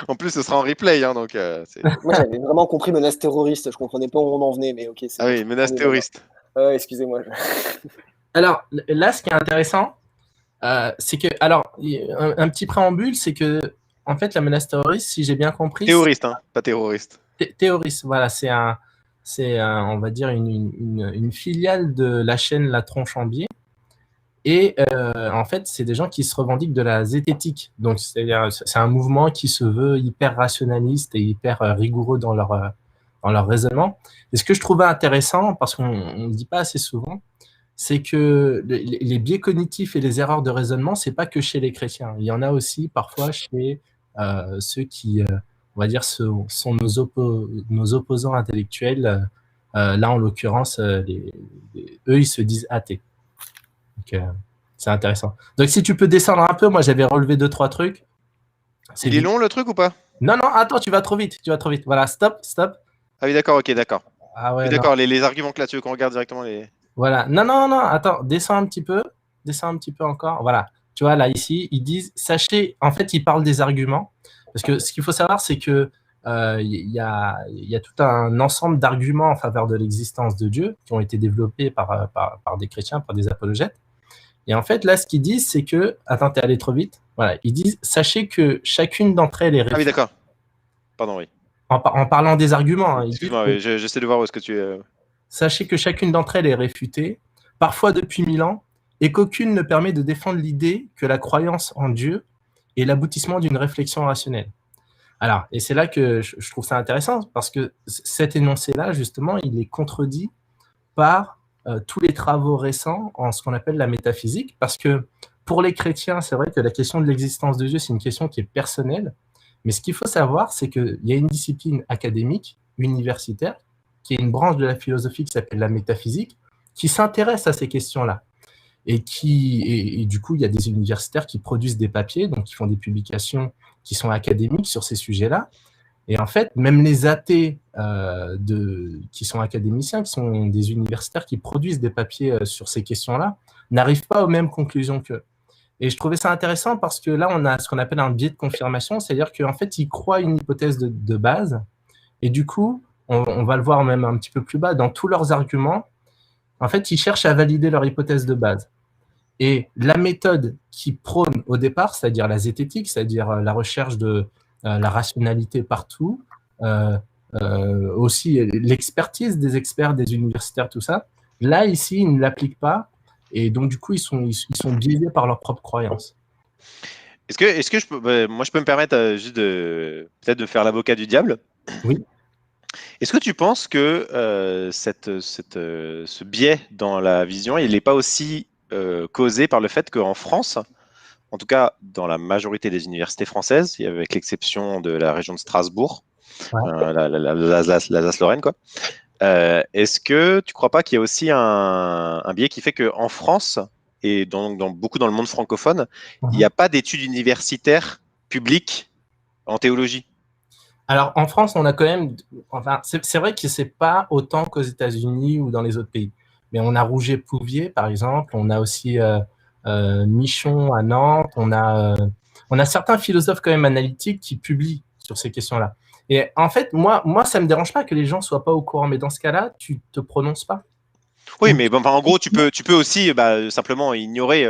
En plus, ce sera en replay, hein, donc Moi, j'avais vraiment compris menace terroriste. Je comprenais pas où on en venait, mais ok, c'est Ah bon. oui, menace terroriste. Excusez-moi. Alors là, ce qui est intéressant, c'est que, alors, un petit préambule, c'est que, en fait, la menace terroriste, si j'ai bien compris, Terroriste, hein, pas terroriste. Terroriste, voilà, on va dire une filiale de la chaîne La Tronche en Biais. Et en fait, c'est des gens qui se revendiquent de la zététique. Donc, c'est un mouvement qui se veut hyper rationaliste et hyper rigoureux dans leur raisonnement. Et ce que je trouvais intéressant, parce qu'on ne le dit pas assez souvent, c'est que les biais cognitifs et les erreurs de raisonnement, c'est pas que chez les chrétiens. Il y en a aussi parfois chez ceux qui, on va dire, sont nos opposants intellectuels. Là, en l'occurrence, eux, ils se disent athées. Donc, c'est intéressant. Donc, si tu peux descendre un peu, moi, j'avais relevé 2-3 trucs. Il est long, le truc, ou pas? Non, attends, tu vas trop vite. Voilà, stop. Ah oui, d'accord, ok, d'accord. Ah ouais, oui, d'accord, les arguments que là, tu veux qu'on regarde directement les... Voilà. Non, attends, descends un petit peu encore. Voilà. Tu vois, là, ici, ils disent, sachez, en fait, ils parlent des arguments. Parce que ce qu'il faut savoir, c'est que il y a tout un ensemble d'arguments en faveur de l'existence de Dieu qui ont été développés par des chrétiens, par des apologètes. Et en fait, là, ce qu'ils disent, c'est que... Attends, t'es allé trop vite. Voilà. Ils disent, sachez que chacune d'entre elles est réfutée. Ah oui, d'accord. Pardon, oui. En parlant des arguments. Hein, excuse-moi, oui, j'essaie de voir où est-ce que tu es... Sachez que chacune d'entre elles est réfutée, parfois depuis 1000 ans, et qu'aucune ne permet de défendre l'idée que la croyance en Dieu est l'aboutissement d'une réflexion rationnelle. Alors, et c'est là que je trouve ça intéressant, parce que cet énoncé-là, justement, il est contredit par tous les travaux récents en ce qu'on appelle la métaphysique, parce que pour les chrétiens, c'est vrai que la question de l'existence de Dieu, c'est une question qui est personnelle, mais ce qu'il faut savoir, c'est qu'il y a une discipline académique, universitaire, qui est une branche de la philosophie qui s'appelle la métaphysique, qui s'intéresse à ces questions-là. Et du coup, il y a des universitaires qui produisent des papiers, donc qui font des publications qui sont académiques sur ces sujets-là. Et en fait, même les athées qui sont académiciens, qui sont des universitaires qui produisent des papiers sur ces questions-là, n'arrivent pas aux mêmes conclusions qu'eux. Et je trouvais ça intéressant parce que là, on a ce qu'on appelle un biais de confirmation, c'est-à-dire qu'en fait, ils croient une hypothèse de base, et du coup, on va le voir même un petit peu plus bas, dans tous leurs arguments, en fait, ils cherchent à valider leur hypothèse de base. Et la méthode qu'ils prônent au départ, c'est-à-dire la zététique, c'est-à-dire la recherche de la rationalité partout, aussi l'expertise des experts, des universitaires, tout ça, là, ici, ils ne l'appliquent pas, et donc, du coup, ils sont biaisés par leurs propres croyances. Est-ce que je peux, moi, je peux me permettre juste peut-être de faire l'avocat du diable? Oui. Est-ce que tu penses que ce biais dans la vision, il n'est pas aussi causé par le fait qu'en France, en tout cas dans la majorité des universités françaises, avec l'exception de la région de Strasbourg, ouais. l'Alsace-Lorraine, quoi. Est-ce que tu ne crois pas qu'il y a aussi un biais qui fait qu'en France, et beaucoup dans le monde francophone, il n'y a pas d'études universitaires publiques en théologie? Alors, en France, on a quand même... Enfin, c'est vrai que ce n'est pas autant qu'aux États-Unis ou dans les autres pays. Mais on a Rouget-Pouvier, par exemple. On a aussi Michon à Nantes. On a certains philosophes quand même analytiques qui publient sur ces questions-là. Et en fait, moi, ça ne me dérange pas que les gens ne soient pas au courant. Mais dans ce cas-là, tu ne te prononces pas. Oui, mais bon, en gros, tu peux aussi simplement ignorer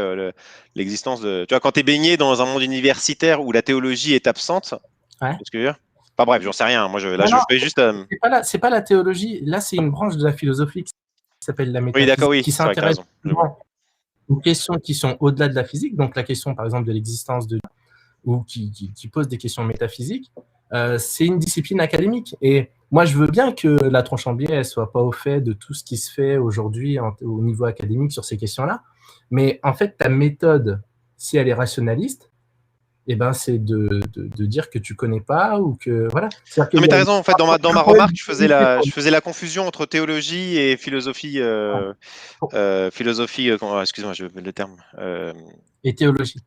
l'existence de... Tu vois, quand tu es baigné dans un monde universitaire où la théologie est absente, ouais. ce que je veux dire. Enfin bref, j'en sais rien. Moi, je fais juste... C'est pas la théologie. Là, c'est une branche de la philosophie qui s'appelle la métaphysique, oui, d'accord, oui, qui s'intéresse aux questions qui sont au-delà de la physique. Donc, la question, par exemple, de l'existence de Dieu, ou qui pose des questions métaphysiques. C'est une discipline académique. Et moi, je veux bien que la Tronche en Biais ne soit pas au fait de tout ce qui se fait aujourd'hui au niveau académique sur ces questions-là. Mais en fait, ta méthode, si elle est rationaliste, eh ben, c'est de dire que tu connais pas ou que voilà. Non, mais tu as raison. En fait, dans ma remarque, je faisais la confusion entre théologie et philosophie. Excuse-moi, je veux le terme. Et théologie.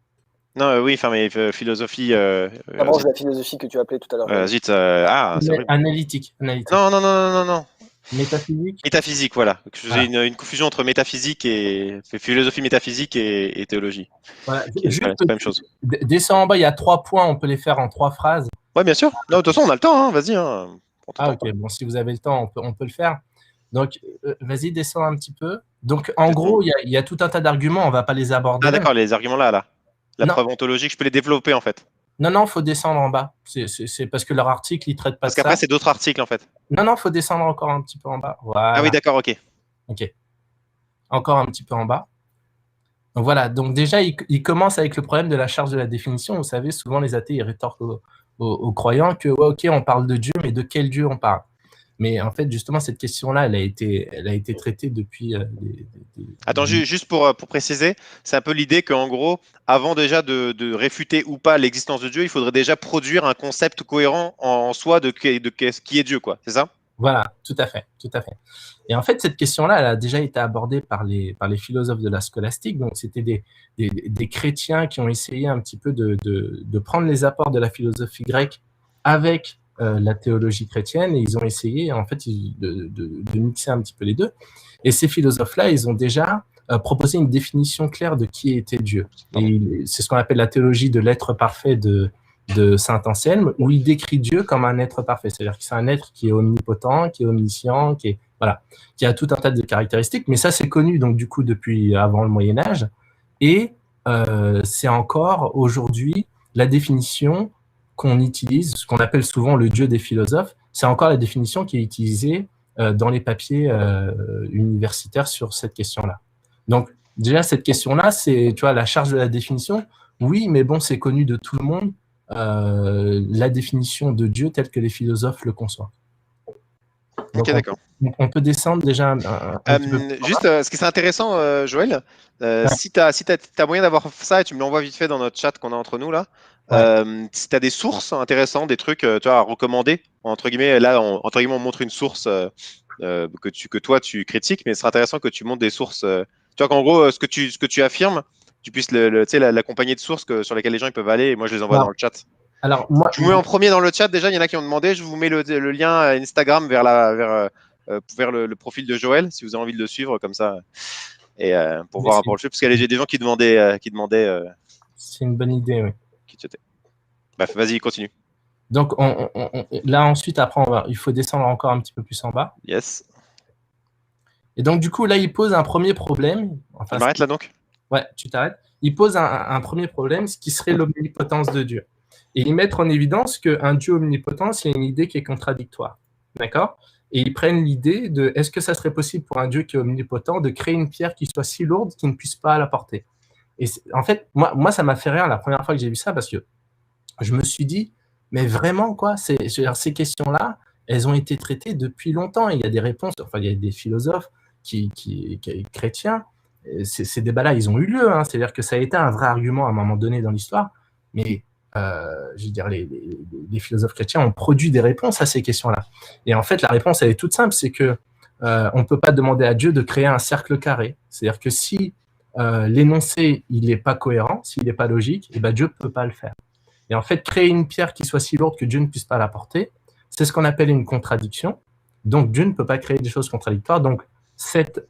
Non, oui, enfin, mais philosophie. La branche de la philosophie que tu appelais tout à l'heure. C'est vrai. Analytique. Non. Métaphysique. Métaphysique, voilà. J'ai Voilà. une confusion entre métaphysique et philosophie métaphysique et théologie. Voilà. C'est Juste, pas la même chose. descends en bas, il y a 3 points, on peut les faire en 3 phrases. Ouais, bien sûr. Non, de toute façon, on a le temps, hein. Vas-y, hein. Prends ton Ah, temps, ok, quoi. bon, si vous avez le temps, on peut le faire. Donc, vas-y, descends un petit peu. Donc, en gros, il y a tout un tas d'arguments, on ne va pas les aborder Ah, là. d'accord, les arguments là. La Non, preuve ontologique, je peux les développer, en fait. non, il faut descendre en bas. C'est parce que leur article, il ne traite pas Parce de ça. qu'après, c'est d'autres articles, en fait. Non, il faut descendre encore un petit peu en bas. Ah oui, Voilà. d'accord, ok. Ok. Encore un petit peu en bas. Donc voilà, donc déjà, il commence avec le problème de la charge de la définition. Vous savez, souvent les athées, ils rétorquent aux croyants que, ouais, ok, on parle de Dieu, mais de quel Dieu on parle? Mais en fait, justement, cette question-là, elle a été traitée depuis Attends, juste pour préciser, c'est un peu l'idée qu'en gros, avant déjà de réfuter ou pas l'existence de Dieu, il faudrait déjà produire un concept cohérent en soi de qui est Dieu, quoi. C'est ça? Voilà, tout à fait, tout à fait. Et en fait, cette question-là, elle a déjà été abordée par les philosophes de la scolastique. Donc, c'était des chrétiens qui ont essayé un petit peu de prendre les apports de la philosophie grecque avec la théologie chrétienne, et ils ont essayé, en fait, de mixer un petit peu les deux. Et ces philosophes-là, ils ont déjà proposé une définition claire de qui était Dieu. Et c'est ce qu'on appelle la théologie de l'être parfait de saint Anselme, où il décrit Dieu comme un être parfait. C'est-à-dire que c'est un être qui est omnipotent, qui est omniscient, qui a tout un tas de caractéristiques. Mais ça, c'est connu donc du coup depuis avant le Moyen-Âge. Et c'est encore aujourd'hui la définition qu'on utilise, ce qu'on appelle souvent le Dieu des philosophes. C'est encore la définition qui est utilisée dans les papiers universitaires sur cette question-là. Donc, déjà, cette question-là, c'est, tu vois, la charge de la définition. Oui, mais bon, c'est connu de tout le monde. La définition de Dieu telle que les philosophes le conçoivent. Donc, Ok, d'accord. on peut descendre déjà un petit peu plus. Juste, ce qui est intéressant, Joël, si tu as moyen d'avoir ça et tu me l'envoies vite fait dans notre chat qu'on a entre nous là, si tu as des sources intéressantes, des trucs tu vois, à recommander, entre guillemets, là, entre guillemets, on montre une source que toi tu critiques, mais ce serait intéressant que tu montres des sources. Tu vois qu'en gros, ce que tu affirmes, tu puisses tu sais, l'accompagner de sources sur lesquelles les gens ils peuvent aller et moi je les envoie dans le chat. Alors, moi, Je vous mets en premier dans le chat déjà, il y en a qui ont demandé, je vous mets le lien Instagram vers le profil de Joël, si vous avez envie de le suivre comme ça, et pour voir pour le jeu, parce qu'il y a des gens qui demandaient. C'est une bonne idée, oui. Bref, vas-y, continue. Donc là ensuite, après, il faut descendre encore un petit peu plus en bas. Yes. Et donc du coup, là, il pose un premier problème. Enfin, je m'arrête là donc. Ouais, tu t'arrêtes. Il pose un premier problème, ce qui serait l'omnipotence de Dieu. Et ils mettent en évidence qu'un Dieu omnipotent, c'est une idée qui est contradictoire. D'accord? Et ils prennent l'idée de, est-ce que ça serait possible pour un Dieu qui est omnipotent de créer une pierre qui soit si lourde qu'il ne puisse pas la porter? Et en fait, moi, ça m'a fait rire la première fois que j'ai vu ça, parce que je me suis dit, mais vraiment, quoi, ces questions-là, elles ont été traitées depuis longtemps. Il y a des réponses, enfin, il y a des philosophes chrétiens, ces débats-là, ils ont eu lieu. Hein. C'est-à-dire que ça a été un vrai argument à un moment donné dans l'histoire, mais je veux dire, les philosophes chrétiens ont produit des réponses à ces questions-là. Et en fait, la réponse, elle est toute simple, c'est que on ne peut pas demander à Dieu de créer un cercle carré. C'est-à-dire que si l'énoncé, il n'est pas cohérent, s'il n'est pas logique, et ben Dieu ne peut pas le faire. Et en fait, créer une pierre qui soit si lourde que Dieu ne puisse pas la porter, c'est ce qu'on appelle une contradiction. Donc, Dieu ne peut pas créer des choses contradictoires. Donc, cette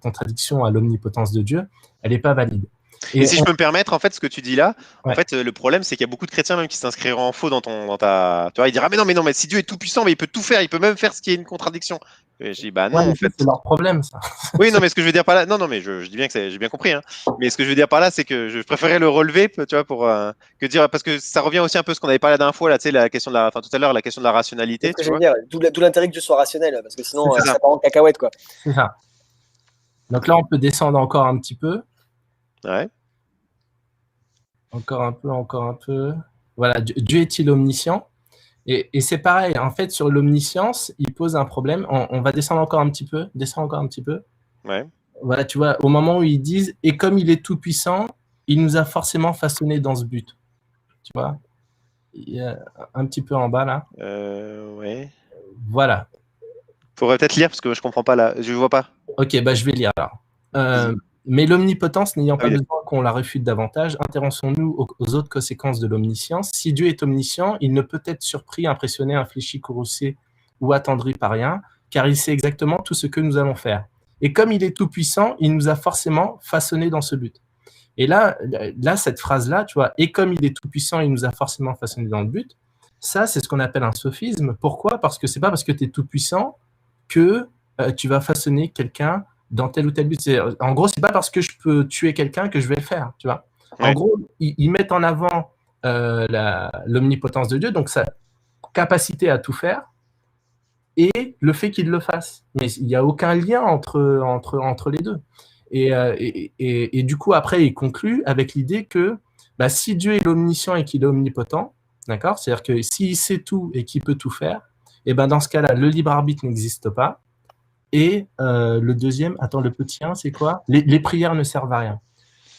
contradiction à l'omnipotence de Dieu, elle n'est pas valide. Et si je peux me permettre, en fait, ce que tu dis là, Ouais. en fait, le problème, c'est qu'il y a beaucoup de chrétiens même qui s'inscriront en faux dans ta. Tu vois, ils diront, ah, mais non, mais si Dieu est tout puissant, mais il peut tout faire, il peut même faire ce qui est une contradiction. Et je dis, bah non, Ouais, en fait. C'est leur problème, ça. Oui, non, mais ce que je veux dire par là, non, mais je dis bien que j'ai bien compris, hein. Mais ce que je veux dire par là, c'est que je préférais le relever, tu vois, pour que dire, parce que ça revient aussi un peu à ce qu'on avait parlé la dernière fois, là, tu sais, la question de tout à l'heure, la question de la rationalité. C'est ce que je veux dire, d'où l'intérêt que Dieu soit rationnel, parce que sinon, ça part en cacahuète, quoi. C'est ça. Donc là, on peut descendre encore un petit peu. Ouais. Encore un peu. Voilà, Dieu est-il omniscient? Et c'est pareil, en fait, sur l'omniscience, il pose un problème. On va descendre encore un petit peu. Ouais. Voilà, tu vois, au moment où ils disent, et comme il est tout-puissant, il nous a forcément façonné dans ce but. Tu vois, il y a un petit peu en bas, là. Ouais. Voilà. Faudrait peut-être lire, parce que je comprends pas là. Je vois pas. Ok, bah je vais lire alors. Mais l'omnipotence n'ayant pas besoin qu'on la réfute davantage, intéressons-nous aux autres conséquences de l'omniscience. Si Dieu est omniscient, il ne peut être surpris, impressionné, infléchi, courroucé ou attendri par rien, car il sait exactement tout ce que nous allons faire. Et comme il est tout-puissant, il nous a forcément façonnés dans ce but. Et là, cette phrase-là, tu vois, et comme il est tout-puissant, il nous a forcément façonnés dans le but, ça, c'est ce qu'on appelle un sophisme. Pourquoi? Parce que c'est pas parce que tu es tout-puissant que tu vas façonner quelqu'un dans tel ou tel but. En gros, c'est pas parce que je peux tuer quelqu'un que je vais le faire, tu vois. En gros, ils mettent en avant l'omnipotence de Dieu, donc sa capacité à tout faire, et le fait qu'il le fasse. Mais il n'y a aucun lien entre les deux. Et du coup, après, il conclut avec l'idée que si Dieu est omniscient et qu'il est omnipotent, d'accord, c'est-à-dire que s'il sait tout et qu'il peut tout faire, et dans ce cas-là, le libre arbitre n'existe pas. Et le deuxième, attends, le petit 1, c'est quoi? Les prières ne servent à rien.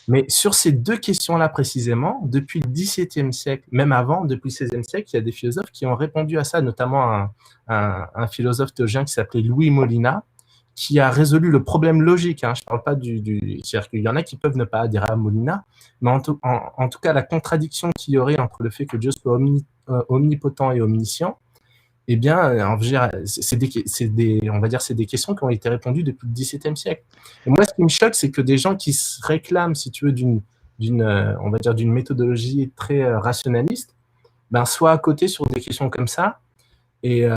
Mais sur ces deux questions-là précisément, depuis le XVIIe siècle, même avant, depuis le XVIe siècle, il y a des philosophes qui ont répondu à ça, notamment un philosophe théologien qui s'appelait Louis Molina, qui a résolu le problème logique. Je ne parle pas c'est-à-dire qu'il y en a qui peuvent ne pas adhérer à Molina, mais en tout cas, la contradiction qu'il y aurait entre le fait que Dieu soit omnipotent et omniscient, eh bien, on va dire, c'est des questions qui ont été répondues depuis le XVIIe siècle. Et moi, ce qui me choque, c'est que des gens qui se réclament, si tu veux, on va dire, d'une méthodologie très rationaliste, soient à côté sur des questions comme ça, et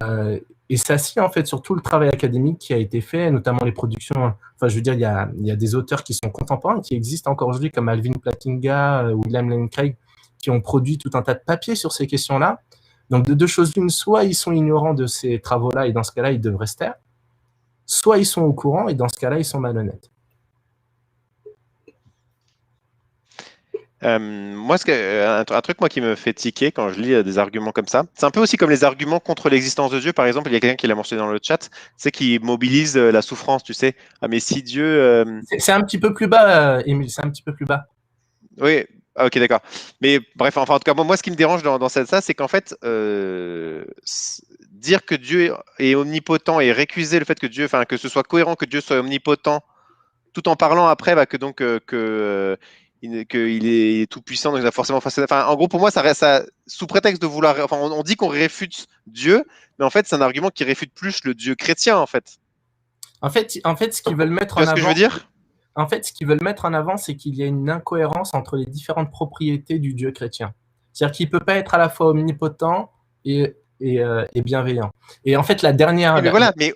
s'assient en fait sur tout le travail académique qui a été fait, notamment les productions. Enfin, je veux dire, il y a des auteurs qui sont contemporains, qui existent encore aujourd'hui, comme Alvin Plantinga, William Lane Craig, qui ont produit tout un tas de papiers sur ces questions-là. Donc, de deux choses l'une, soit ils sont ignorants de ces travaux-là, et dans ce cas-là, ils devraient se taire, soit ils sont au courant, et dans ce cas-là, ils sont malhonnêtes. Moi, un truc qui me fait tiquer quand je lis des arguments comme ça, c'est un peu aussi comme les arguments contre l'existence de Dieu. Par exemple, il y a quelqu'un qui l'a mentionné dans le chat, c'est qui mobilise la souffrance, tu sais. Ah, mais si Dieu... C'est un petit peu plus bas, Émile, c'est un petit peu plus bas. Oui, ok, d'accord. Mais bref, enfin, en tout cas, moi, ce qui me dérange dans ça, c'est qu'en fait, dire que Dieu est omnipotent et récuser le fait que ce soit cohérent que Dieu soit omnipotent, tout en parlant après qu'il est tout puissant, donc il a forcément façonné. Enfin, en gros, pour moi, ça sous prétexte de vouloir. Enfin, on dit qu'on réfute Dieu, mais en fait, c'est un argument qui réfute plus le Dieu chrétien, en fait. En fait, ce qu'ils veulent mettre en avant. Tu vois ce que je veux dire ? En fait, ce qu'ils veulent mettre en avant, c'est qu'il y a une incohérence entre les différentes propriétés du Dieu chrétien. C'est-à-dire qu'il ne peut pas être à la fois omnipotent et bienveillant. Et en fait, la dernière... Mais voilà, mais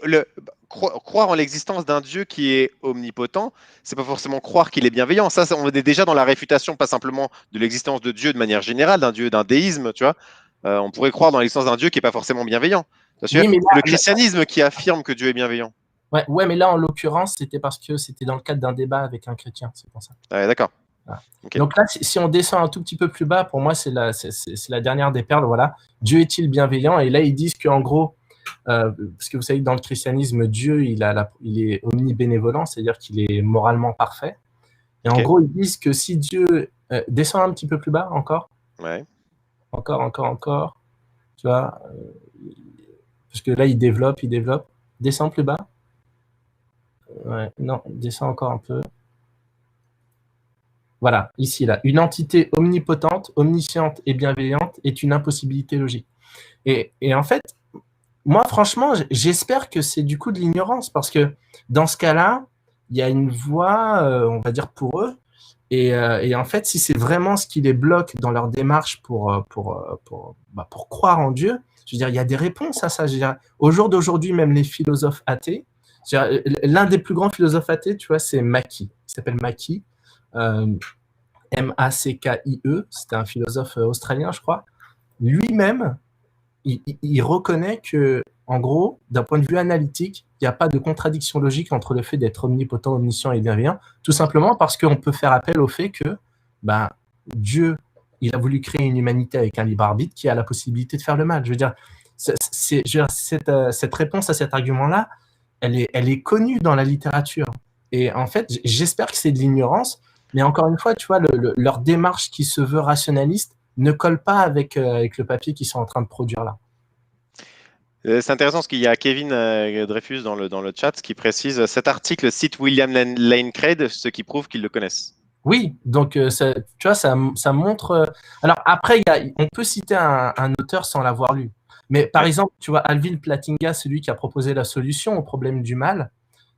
croire en l'existence d'un Dieu qui est omnipotent, c'est pas forcément croire qu'il est bienveillant. Ça, on est déjà dans la réfutation, pas simplement de l'existence de Dieu de manière générale, d'un déisme, tu vois. On pourrait croire dans l'existence d'un Dieu qui n'est pas forcément bienveillant. Oui, le christianisme qui affirme que Dieu est bienveillant. Ouais, mais là, en l'occurrence, c'était parce que c'était dans le cadre d'un débat avec un chrétien, c'est pour ça. Ouais, d'accord. Voilà. Okay. Donc là, si on descend un tout petit peu plus bas, pour moi, c'est la dernière des perles, voilà. Dieu est-il bienveillant? Et là, ils disent qu'en gros, parce que vous savez que dans le christianisme, Dieu, il est omnibénévolent, c'est-à-dire qu'il est moralement parfait. Et en gros, ils disent que si Dieu... descend un petit peu plus bas, encore. Ouais. Encore. Tu vois, parce que là, il développe. Descend plus bas. Ouais, non, descend encore un peu. Voilà, ici, là. Une entité omnipotente, omnisciente et bienveillante est une impossibilité logique. Et en fait, moi, franchement, j'espère que c'est du coup de l'ignorance, parce que dans ce cas-là, il y a une voie, on va dire, pour eux. Et en fait, si c'est vraiment ce qui les bloque dans leur démarche pour croire en Dieu, je veux dire, il y a des réponses à ça. Je veux dire, au jour d'aujourd'hui, même les philosophes athées, l'un des plus grands philosophes athées, tu vois, c'est Mackie. Il s'appelle Mackie, M-A-C-K-I-E. C'était un philosophe australien, je crois. Lui-même, il reconnaît que, en gros, d'un point de vue analytique, il n'y a pas de contradiction logique entre le fait d'être omnipotent, omniscient et bienveillant, tout simplement parce qu'on peut faire appel au fait que Dieu, il a voulu créer une humanité avec un libre arbitre qui a la possibilité de faire le mal. Je veux dire, cette réponse à cet argument-là, elle est connue dans la littérature. Et en fait, j'espère que c'est de l'ignorance, mais encore une fois, tu vois, leur démarche qui se veut rationaliste ne colle pas avec le papier qu'ils sont en train de produire là. C'est intéressant parce qu'il y a Kevin Dreyfus dans le chat qui précise cet article cite William Lane Craig, ce qui prouve qu'ils le connaissent. Oui, donc tu vois, ça montre. Alors après, on peut citer un auteur sans l'avoir lu, Mais par exemple, tu vois, Alvin Plantinga, celui qui a proposé la solution au problème du mal,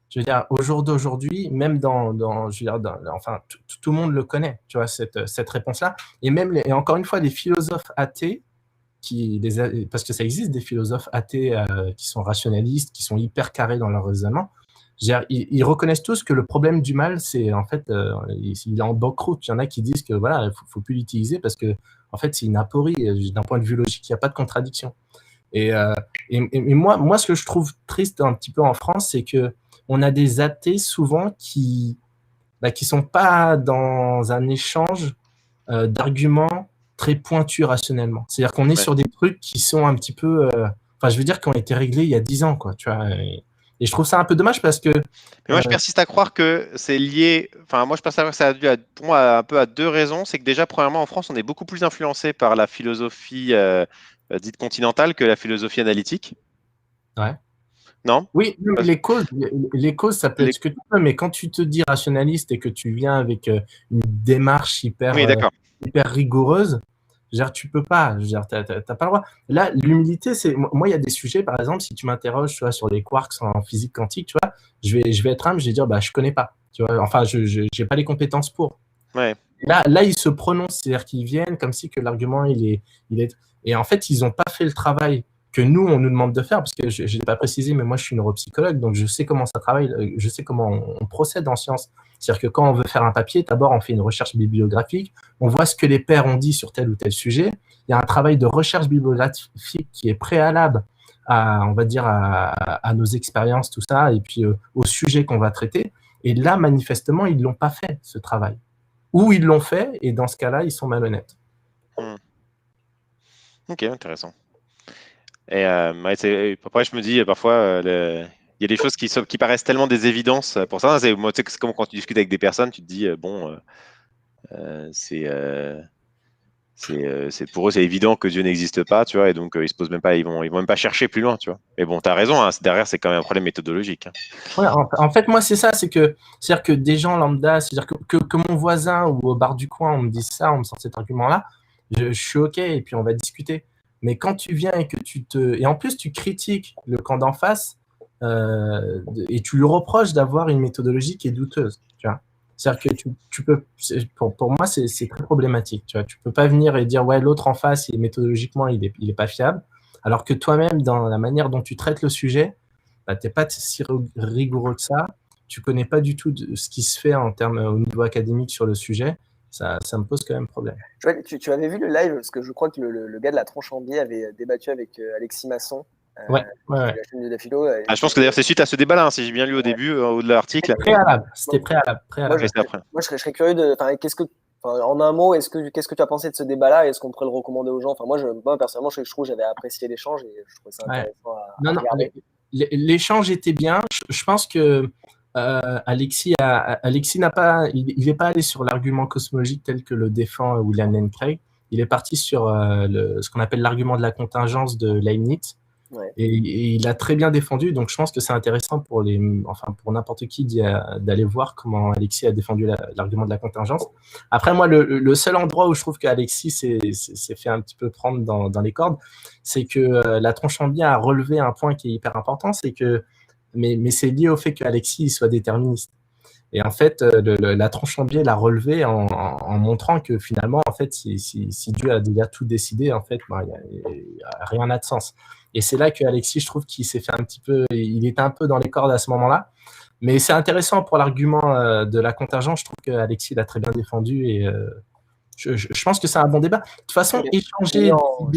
je veux dire, au jour d'aujourd'hui, même je veux dire, enfin, tout le monde le connaît, tu vois, cette réponse-là. Et même, et encore une fois, les philosophes athées, parce que ça existe des philosophes athées qui sont rationalistes, qui sont hyper carrés dans leur raisonnement, ils reconnaissent tous que le problème du mal, c'est en fait, il est en banqueroute. Il y en a qui disent que voilà, faut plus l'utiliser parce que en fait, c'est une aporie. D'un point de vue logique, il n'y a pas de contradiction. Et moi, ce que je trouve triste un petit peu en France, c'est que on a des athées souvent qui sont pas dans un échange d'arguments très pointus rationnellement. C'est-à-dire qu'on est sur des trucs qui sont un petit peu, enfin, je veux dire, qui ont été réglés il y a 10 ans, quoi. Tu vois. Et je trouve ça un peu dommage parce que. Mais moi, je persiste à croire que c'est lié. Enfin, moi, je persiste à croire que ça a dû, pour moi, un peu à deux raisons. C'est que déjà, premièrement, en France, on est beaucoup plus influencé par la philosophie dite continentale que la philosophie analytique. Ouais. Non? Oui, mais les causes, ça peut être ce que tu veux, mais quand tu te dis rationaliste et que tu viens avec une démarche hyper rigoureuse, tu peux pas, t'as pas le droit. Là, l'humilité, c'est moi, il y a des sujets, par exemple, si tu m'interroges, tu vois, sur les quarks en physique quantique, tu vois, je vais être humble, je vais dire, je connais pas, tu vois, enfin, je j'ai pas les compétences pour. Ouais. Là, ils se prononcent, c'est-à-dire qu'ils viennent comme si que l'argument, il est, et en fait, ils n'ont pas fait le travail que nous, on nous demande de faire, parce que je ne l'ai pas précisé, mais moi, je suis neuropsychologue, donc je sais comment ça travaille, je sais comment on procède en science. C'est-à-dire que quand on veut faire un papier, d'abord, on fait une recherche bibliographique, on voit ce que les pairs ont dit sur tel ou tel sujet. Il y a un travail de recherche bibliographique qui est préalable à, on va dire, à nos expériences, tout ça, et puis au sujet qu'on va traiter. Et là, manifestement, ils ne l'ont pas fait, ce travail. Ou ils l'ont fait, et dans ce cas-là, ils sont malhonnêtes. Ok, intéressant. Et après, je me dis, parfois, il y a des choses qui paraissent tellement des évidences pour ça. Moi, tu sais, c'est comme quand tu discutes avec des personnes, tu te dis, c'est pour eux, c'est évident que Dieu n'existe pas, tu vois, et donc ils se posent même pas, ils vont même pas chercher plus loin, tu vois. Mais bon, tu as raison, hein, derrière, c'est quand même un problème méthodologique. Hein. Ouais, en fait, moi, c'est ça, c'est-à-dire que des gens lambda, c'est-à-dire que mon voisin ou au bar du coin, on me dise ça, on me sort cet argument-là, je suis OK, et puis on va discuter. Mais quand tu viens et que et en plus, tu critiques le camp d'en face, et tu lui reproches d'avoir une méthodologie qui est douteuse, tu vois. C'est-à-dire que tu peux, pour moi, c'est très problématique, tu vois. Tu peux pas venir et dire, ouais, l'autre en face, méthodologiquement, il est pas fiable, alors que toi-même, dans la manière dont tu traites le sujet, tu n'es pas si rigoureux que ça, tu ne connais pas du tout ce qui se fait en termes au niveau académique sur le sujet, ça me pose quand même problème. Tu avais vu le live, parce que je crois que le gars de la tronche en biais avait débattu avec Alexis Masson. Ouais. La chaîne de la philo. Je pense que d'ailleurs c'est suite à ce débat-là, hein, si j'ai bien lu au début, au de l'article. C'était préalable. Moi, je serais curieux de. En un mot, qu'est-ce que tu as pensé de ce débat-là? Est-ce qu'on pourrait le recommander aux gens? Enfin, moi personnellement, je trouve que j'avais apprécié l'échange et je trouvais ça intéressant à regarder. L'échange était bien. Je pense que Alexis n'a pas, il n'est pas allé sur l'argument cosmologique tel que le défend William Lane Craig. Il est parti sur ce qu'on appelle l'argument de la contingence de Leibniz. Ouais. Et il a très bien défendu, donc je pense que c'est intéressant pour n'importe qui d'aller voir comment Alexis a défendu l'argument de la contingence. Après, moi, le seul endroit où je trouve qu'Alexis s'est fait un petit peu prendre dans les cordes, c'est que la tronche en biais a relevé un point qui est hyper important, c'est que, mais c'est lié au fait qu'Alexis soit déterministe. Et en fait, la tronche en biais l'a relevé en montrant que finalement, en fait, si Dieu a déjà tout décidé, en fait, rien n'a de sens. Et c'est là que Alexis, je trouve qu'il s'est fait un petit peu, il était un peu dans les cordes à ce moment-là. Mais c'est intéressant pour l'argument de la contingence. Je trouve qu'Alexis l'a très bien défendu et je pense que c'est un bon débat. De toute façon, échanger. En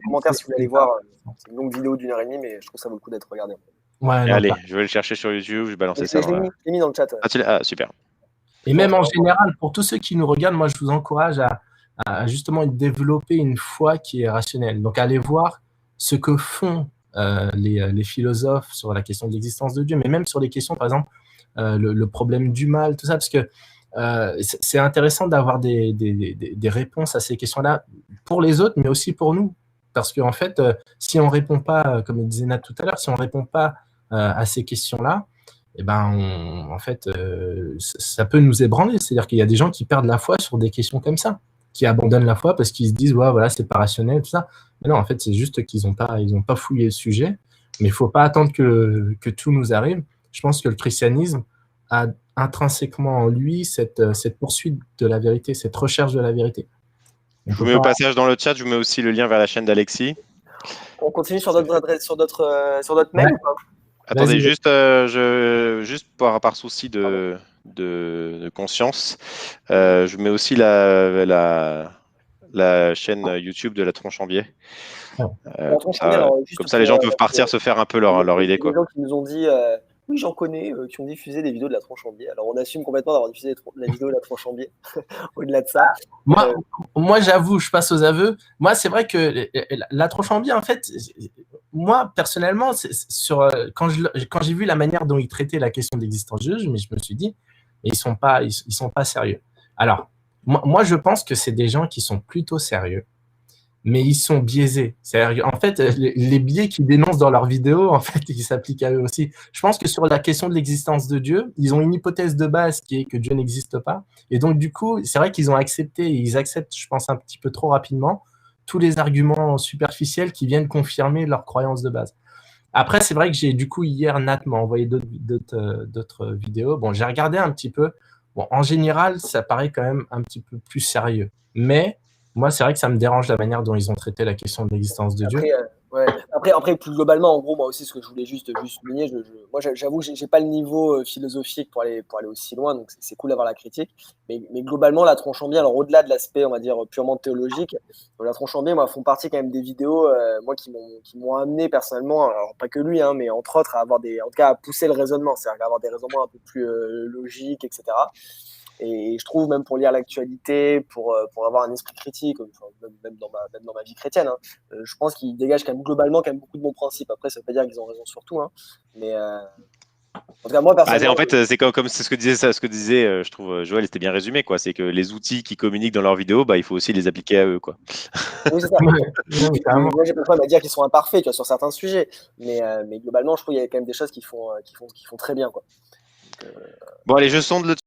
commentaire si vous voulez aller voir. C'est une longue vidéo d'1 heure et demie, mais je trouve ça vaut le coup d'être regardé. Ouais, allez, je vais le chercher sur YouTube, je vais balancer ça. Je l'ai mis dans le chat. Ah, super. Et même en général, pour tous ceux qui nous regardent, moi, je vous encourage à justement développer une foi qui est rationnelle. Donc, allez voir ce que font les philosophes sur la question de l'existence de Dieu, mais même sur les questions, par exemple, le problème du mal, tout ça, parce que c'est intéressant d'avoir des réponses à ces questions-là pour les autres, mais aussi pour nous. Parce qu'en fait, si on ne répond pas, comme disait Nat tout à l'heure, si on ne répond pas à ces questions-là, eh ben, en fait, ça peut nous ébranler. C'est-à-dire qu'il y a des gens qui perdent la foi sur des questions comme ça, qui abandonnent la foi parce qu'ils se disent, ouais, voilà, c'est pas rationnel, tout ça. Non, en fait, c'est juste qu'ils n'ont pas fouillé le sujet, mais il ne faut pas attendre que tout nous arrive. Je pense que le christianisme a intrinsèquement en lui cette poursuite de la vérité, cette recherche de la vérité. Je vous mets au passage dans le chat, je vous mets aussi le lien vers la chaîne d'Alexis. On continue sur d'autres adresses, sur d'autres mails ou pas? Attendez, juste par souci de conscience, je mets aussi la chaîne YouTube de la Tronche en biais. Comme ça, les gens peuvent partir se faire un peu leur idée. Il y a des gens qui nous ont dit oui, j'en connais, qui ont diffusé des vidéos de la Tronche en biais. Alors, on assume complètement d'avoir diffusé la vidéo de la Tronche en biais. Au-delà de ça. Moi, j'avoue, je passe aux aveux. Moi, c'est vrai que la Tronche en biais, en fait, moi, personnellement, quand j'ai vu la manière dont ils traitaient la question de l'existence de Dieu, je me suis dit, mais ils sont pas sérieux. Alors, moi, je pense que c'est des gens qui sont plutôt sérieux, mais ils sont biaisés. En fait, les biais qu'ils dénoncent dans leurs vidéos, en fait, ils s'appliquent à eux aussi. Je pense que sur la question de l'existence de Dieu, ils ont une hypothèse de base qui est que Dieu n'existe pas. Et donc, du coup, c'est vrai qu'ils ont accepté, et ils acceptent, je pense, un petit peu trop rapidement, tous les arguments superficiels qui viennent confirmer leur croyance de base. Après, c'est vrai que du coup, hier, Nat m'a envoyé d'autres vidéos. Bon, j'ai regardé un petit peu. Bon, en général, ça paraît quand même un petit peu plus sérieux. Mais moi, c'est vrai que ça me dérange la manière dont ils ont traité la question de l'existence de Dieu. Après, plus globalement, en gros, moi aussi, ce que je voulais juste souligner, moi, j'avoue, j'ai pas le niveau philosophique pour aller aussi loin, donc c'est cool d'avoir la critique. Mais globalement, la Tronche en biais, alors au-delà de l'aspect, on va dire, purement théologique, la Tronche en biais, moi, font partie quand même des vidéos, moi, qui m'ont amené personnellement, alors pas que lui, hein, mais entre autres, en tout cas, à pousser le raisonnement, c'est-à-dire à avoir des raisonnements un peu plus logiques, etc. Et je trouve, même pour lire l'actualité, pour avoir un esprit critique, même dans ma vie chrétienne, hein, je pense qu'ils dégagent quand même globalement beaucoup de bons principes. Après, ça ne veut pas dire qu'ils ont raison sur tout, hein, mais en tout cas, moi, personnellement... en fait, c'est comme ce que disait, je trouve, Joël, était bien résumé, quoi. C'est que les outils qui communiquent dans leurs vidéos, il faut aussi les appliquer à eux, quoi. Oui, c'est ça. Moi, j'ai pas le problème à dire qu'ils sont imparfaits, tu vois, sur certains sujets, mais globalement, je trouve qu'il y a quand même des choses qui font très bien, quoi. Bon, allez, je sonde le